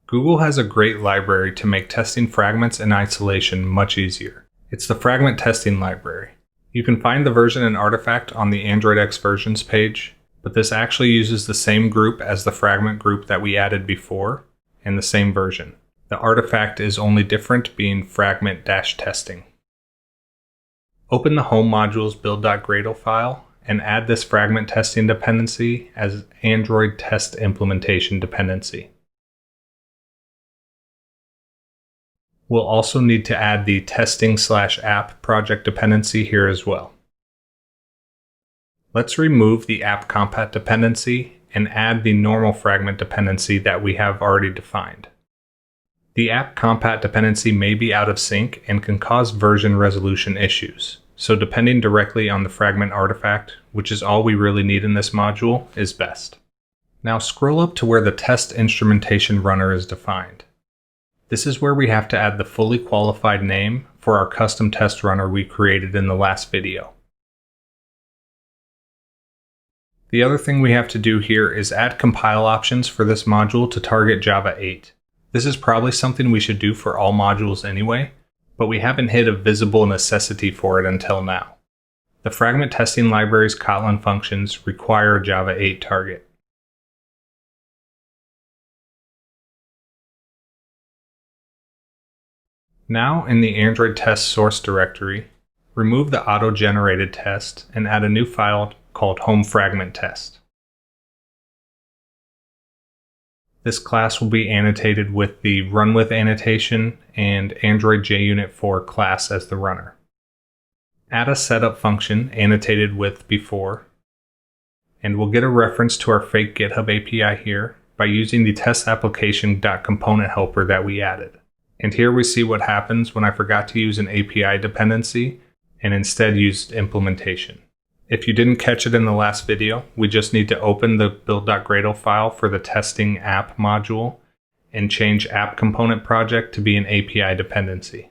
Google has a great library to make testing fragments in isolation much easier. It's the Fragment testing library. You can find the version and artifact on the Android X versions page, but this actually uses the same group as the Fragment group that we added before, and the same version. The artifact is only different, being fragment-testing. Open the Home Modules build.gradle file and add this fragment testing dependency as Android test implementation dependency. We'll also need to add the testing/app project dependency here as well. Let's remove the app compat dependency and add the normal fragment dependency that we have already defined. The app compat dependency may be out of sync and can cause version resolution issues, so depending directly on the fragment artifact, which is all we really need in this module, is best. Now scroll up to where the test instrumentation runner is defined. This is where we have to add the fully qualified name for our custom test runner we created in the last video. The other thing we have to do here is add compile options for this module to target Java 8. This is probably something we should do for all modules anyway, but we haven't hit a visible necessity for it until now. The fragment testing library's Kotlin functions require a Java 8 target. Now in the Android test source directory, remove the auto-generated test and add a new file called HomeFragment test. This class will be annotated with the runWith annotation and Android JUnit 4 class as the runner. Add a setup function annotated with before, and we'll get a reference to our fake GitHub API here by using the testapplication.component helper that we added. And here we see what happens when I forgot to use an API dependency and instead used implementation. If you didn't catch it in the last video, we just need to open the build.gradle file for the testing app module and change app component project to be an API dependency.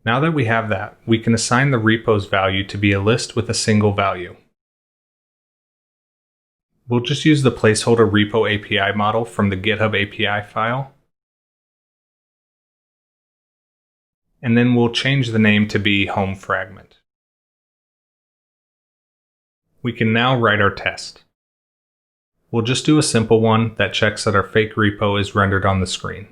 Now that we have that, we can assign the repo's value to be a list with a single value. We'll just use the placeholder repo API model from the GitHub API file, and then we'll change the name to be HomeFragment. We can now write our test. We'll just do a simple one that checks that our fake repo is rendered on the screen.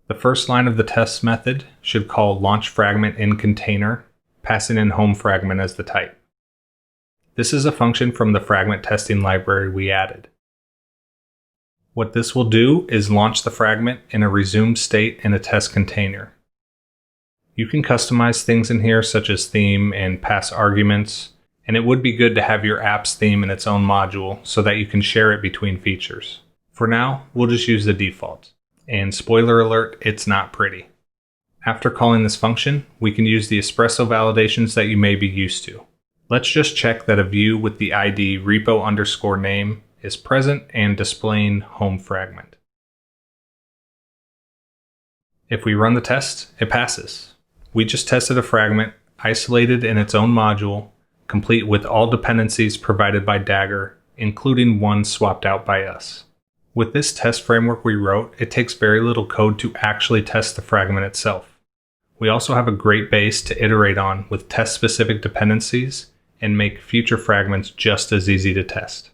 The first line of the test method should call launchFragment in container, passing in HomeFragment as the type. This is a function from the fragment testing library we added. What this will do is launch the fragment in a resumed state in a test container. You can customize things in here such as theme and pass arguments, and it would be good to have your app's theme in its own module so that you can share it between features. For now, we'll just use the default. And spoiler alert, it's not pretty. After calling this function, we can use the Espresso validations that you may be used to. Let's just check that a view with the ID repo_name is present and displaying HomeFragment. If we run the test, it passes. We just tested a fragment, isolated in its own module, complete with all dependencies provided by Dagger, including one swapped out by us. With this test framework we wrote, it takes very little code to actually test the fragment itself. We also have a great base to iterate on with test-specific dependencies and make future fragments just as easy to test.